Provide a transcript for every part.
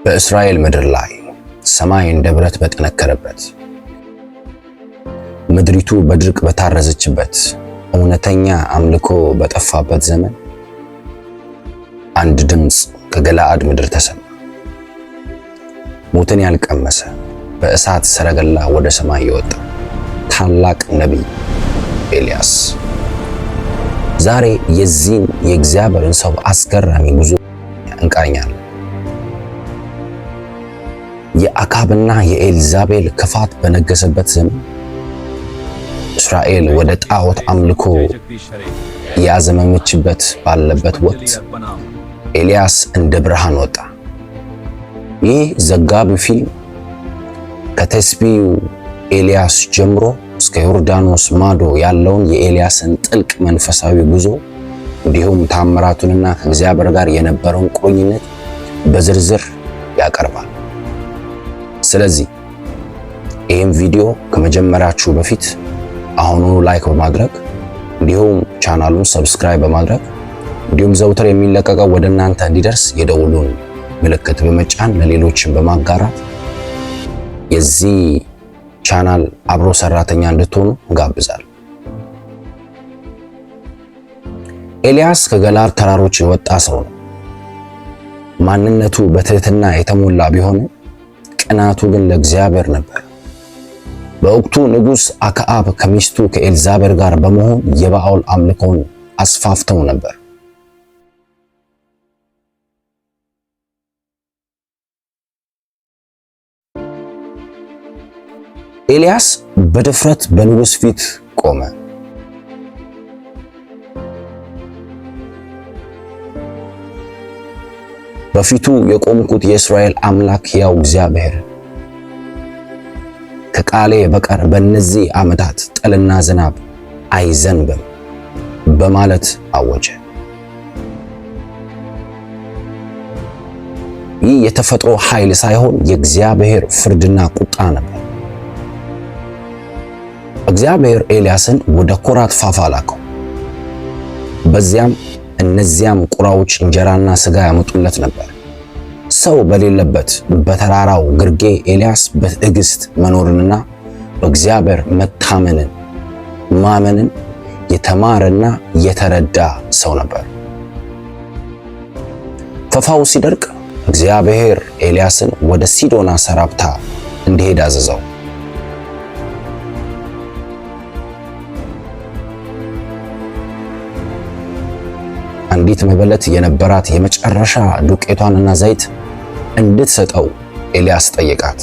በእስራኤል ምድር ላይ ሰማይ እንደ ብረት በጠነከረበት፣ ምድሪቱ በድርቅ በታረዘችበት፣ እውነተኛ አምልኮ በጠፋበት ዘመን አንድ ድምፅ ከገለዓድ ምድር ተሰማ። ሞትን ያልቀመሰ በእሳት ሰረገላ ወደ ሰማይ የወጣ ታላቅ ነቢይ ኤልያስ ዛሬ የዚህን የእግዚአብሔርን ሰው አስገራሚ ጉዞ እንቃኛለን። የአካብና የኤልዛቤል ክፋት በነገሰበት ዘመን እስራኤል ወደ ጣዖት አምልኮ ያዘመመችበት ባለበት ወቅት ኤልያስ እንደ ብርሃን ወጣ። ይህ ዘጋቢ ፊልም ከቴስቢዩ ኤልያስ ጀምሮ እስከ ዮርዳኖስ ማዶ ያለውን የኤልያስን ጥልቅ መንፈሳዊ ጉዞ እንዲሁም ታምራቱንና ከእግዚአብሔር ጋር የነበረውን ቁርኝነት በዝርዝር ያቀርባል። ስለዚህ ይህን ቪዲዮ ከመጀመራችሁ በፊት አሁኑኑ ላይክ በማድረግ እንዲሁም ቻናሉን ሰብስክራይብ በማድረግ እንዲሁም ዘውትር የሚለቀቀው ወደ እናንተ እንዲደርስ የደውሉን ምልክት በመጫን ለሌሎችን በማጋራት የዚህ ቻናል አብሮ ሰራተኛ እንድትሆኑ እንጋብዛለን። ኤልያስ ከገለዓድ ተራሮች የወጣ ሰው ነው። ማንነቱ በትህትና የተሞላ ቢሆንም ቅናቱ ግን ለእግዚአብሔር ነበር። በወቅቱ ንጉሥ አክዓብ ከሚስቱ ከኤልዛቤል ጋር በመሆን የባኦል አምልኮን አስፋፍተው ነበር። ኤልያስ በድፍረት በንጉሥ ፊት ቆመ። በፊቱ የቆምኩት የእስራኤል አምላክ ሕያው እግዚአብሔር ከቃሌ በቀር በእነዚህ ዓመታት ጠልና ዝናብ አይዘንብም በማለት አወጀ። ይህ የተፈጥሮ ኃይል ሳይሆን የእግዚአብሔር ፍርድና ቁጣ ነበር። እግዚአብሔር ኤልያስን ወደ ኮራት ፋፋ ላከው። በዚያም እነዚያም ቁራዎች እንጀራና ሥጋ ያመጡለት ነበር። ሰው በሌለበት በተራራው ግርጌ ኤልያስ በትዕግስት መኖርንና በእግዚአብሔር ማመንን የተማረና የተረዳ ሰው ነበር። ፈፋው ሲደርቅ እግዚአብሔር ኤልያስን ወደ ሲዶና ሰራፕታ እንዲሄድ አዘዘው። አንዲት መበለት የነበራት የመጨረሻ ዱቄቷንና ዘይት እንድትሰጠው ኤልያስ ጠየቃት።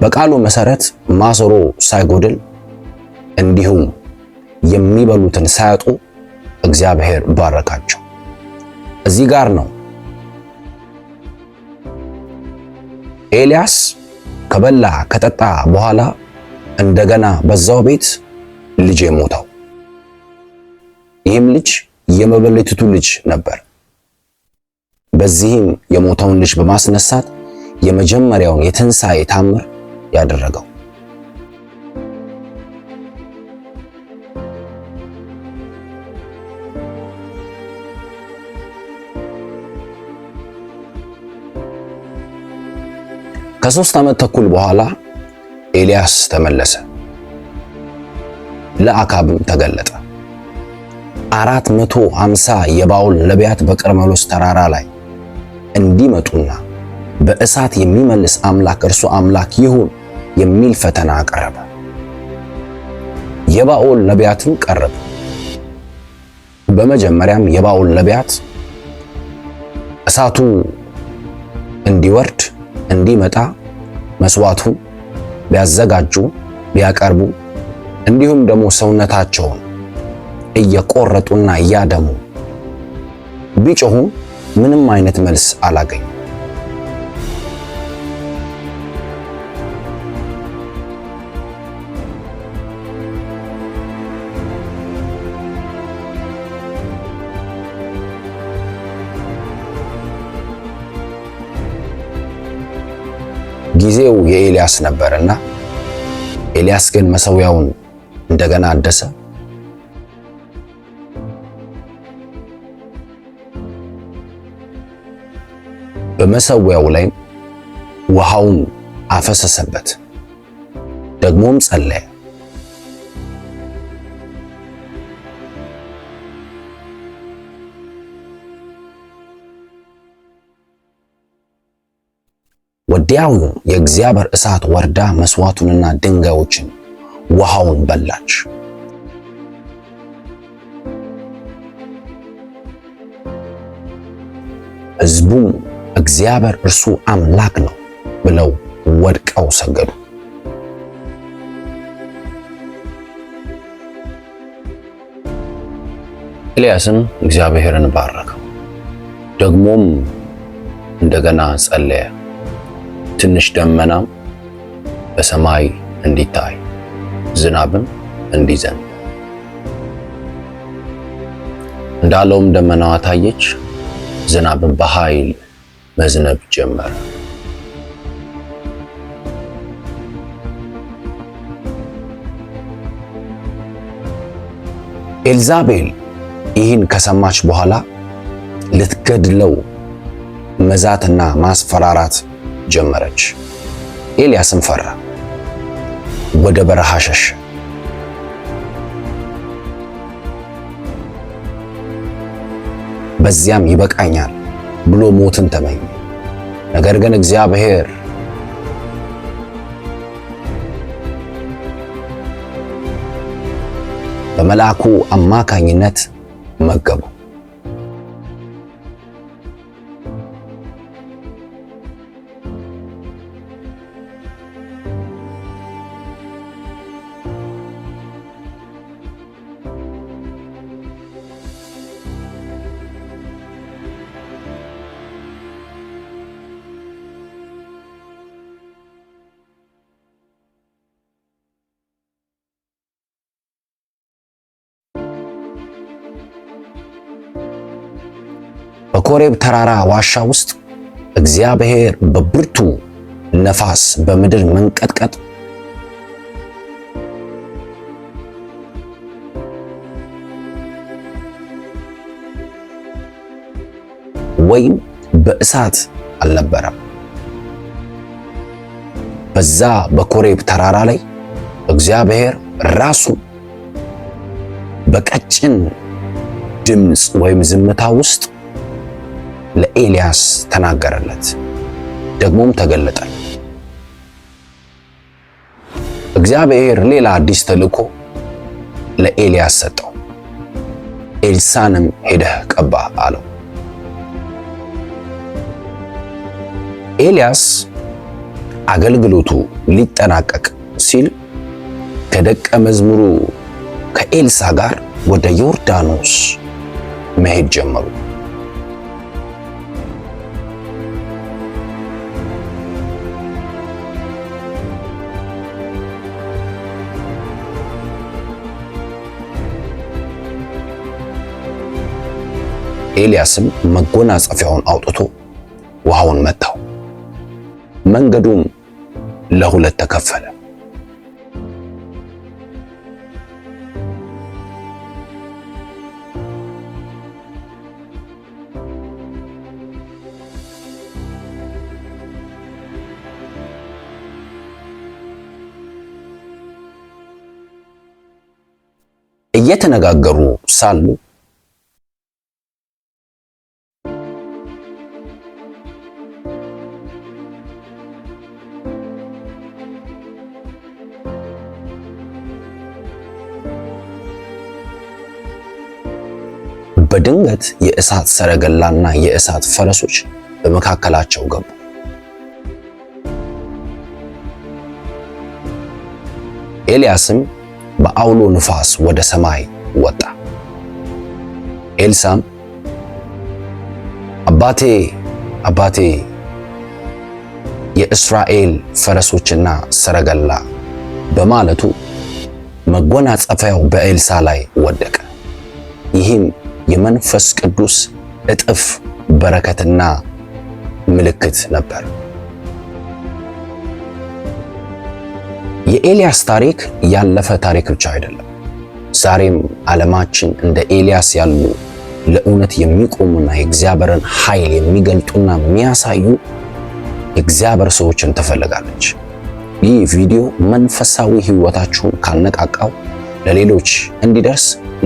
በቃሉ መሰረት ማሰሮ ሳይጎድል እንዲሁም የሚበሉትን ሳያጡ እግዚአብሔር ባረካቸው። እዚህ ጋር ነው ኤልያስ ከበላ ከጠጣ በኋላ እንደገና በዛው ቤት ልጅ ሞተው። ይህም ልጅ የመበለቲቱ ልጅ ነበር። በዚህም የሞተውን ልጅ በማስነሳት የመጀመሪያውን የትንሣኤ ታምር ያደረገው። ከ3 ዓመት ተኩል በኋላ ኤልያስ ተመለሰ፣ ለአካብም ተገለጠ። 450 የባኦል ነቢያት በቀርሜሎስ ተራራ ላይ እንዲመጡና በእሳት የሚመልስ አምላክ እርሱ አምላክ ይሁን የሚል ፈተና አቀረበ። የባኦል ነቢያትም ቀረቡ። በመጀመሪያም የባኦል ነቢያት እሳቱ እንዲወርድ እንዲመጣ መስዋዕቱን ቢያዘጋጁ ቢያቀርቡ እንዲሁም ደግሞ ሰውነታቸውን እየቆረጡና እያደሙ ቢጮሁ ምንም አይነት መልስ አላገኙ። ጊዜው የኤልያስ ነበርና ኤልያስ ግን መሠዊያውን እንደገና አደሰ። በመሠዊያው ላይ ውሃውን አፈሰሰበት። ደግሞም ጸለየ። ወዲያውኑ የእግዚአብሔር እሳት ወርዳ መስዋዕቱንና ድንጋዮችን ውሃውን በላች። ሕዝቡም እግዚአብሔር እርሱ አምላክ ነው ብለው ወድቀው ሰገዱ። ኤልያስም እግዚአብሔርን ባረከው። ደግሞም እንደገና ጸለየ። ትንሽ ደመናም በሰማይ እንዲታይ ዝናብም እንዲዘንብ እንዳለውም ደመናዋ ታየች፣ ዝናብም በኃይል መዝነብ ጀመረ። ኤልዛቤል ይህን ከሰማች በኋላ ልትገድለው መዛትና ማስፈራራት ጀመረች። ኤልያስም ፈራ፣ ወደ በረሃ ሸሸ። በዚያም ይበቃኛል ብሎ ሞትን ተመኘ። ነገር ግን እግዚአብሔር በመልአኩ አማካኝነት መገበው። በኮሬብ ተራራ ዋሻ ውስጥ እግዚአብሔር በብርቱ ነፋስ፣ በምድር መንቀጥቀጥ ወይም በእሳት አልነበረም። በዛ በኮሬብ ተራራ ላይ እግዚአብሔር ራሱ በቀጭን ድምፅ ወይም ዝምታ ውስጥ ለኤልያስ ተናገረለት፣ ደግሞም ተገለጠ። እግዚአብሔር ሌላ አዲስ ተልእኮ ለኤልያስ ሰጠው። ኤልሳዕንም ሄደህ ቀባ አለው። ኤልያስ አገልግሎቱ ሊጠናቀቅ ሲል ከደቀ መዝሙሩ ከኤልሳዕ ጋር ወደ ዮርዳኖስ መሄድ ጀመሩ። ኤልያስም መጎናጸፊያውን አውጥቶ ውሃውን መታው፣ መንገዱም ለሁለት ተከፈለ። እየተነጋገሩ ሳሉ በድንገት የእሳት ሰረገላና የእሳት ፈረሶች በመካከላቸው ገቡ። ኤልያስም በአውሎ ንፋስ ወደ ሰማይ ወጣ። ኤልሳዕም አባቴ አባቴ፣ የእስራኤል ፈረሶችና ሰረገላ በማለቱ መጎናጸፊያው በኤልሳዕ ላይ ወደቀ። ይህም የመንፈስ ቅዱስ እጥፍ በረከትና ምልክት ነበር። የኤልያስ ታሪክ ያለፈ ታሪክ ብቻ አይደለም። ዛሬም ዓለማችን እንደ ኤልያስ ያሉ ለእውነት የሚቆሙና የእግዚአብሔርን ኃይል የሚገልጡና የሚያሳዩ የእግዚአብሔር ሰዎችን ትፈልጋለች። ይህ ቪዲዮ መንፈሳዊ ህይወታችሁን ካነቃቃው ለሌሎች እንዲደርስ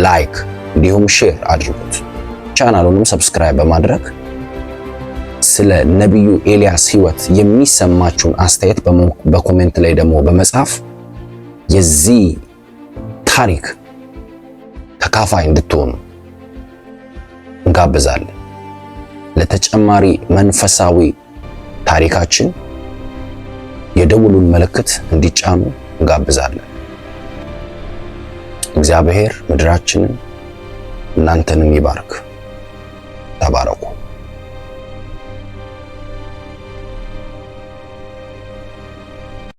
ላይክ እንዲሁም ሼር አድርጉት። ቻናሉንም ሰብስክራይብ በማድረግ ስለ ነቢዩ ኤልያስ ህይወት የሚሰማችሁን አስተያየት በኮሜንት ላይ ደግሞ በመጻፍ የዚህ ታሪክ ተካፋይ እንድትሆኑ እንጋብዛለን። ለተጨማሪ መንፈሳዊ ታሪካችን የደውሉን ምልክት እንዲጫኑ እንጋብዛለን። እግዚአብሔር ምድራችንን እናንተንም ይባርክ። ተባረኩ።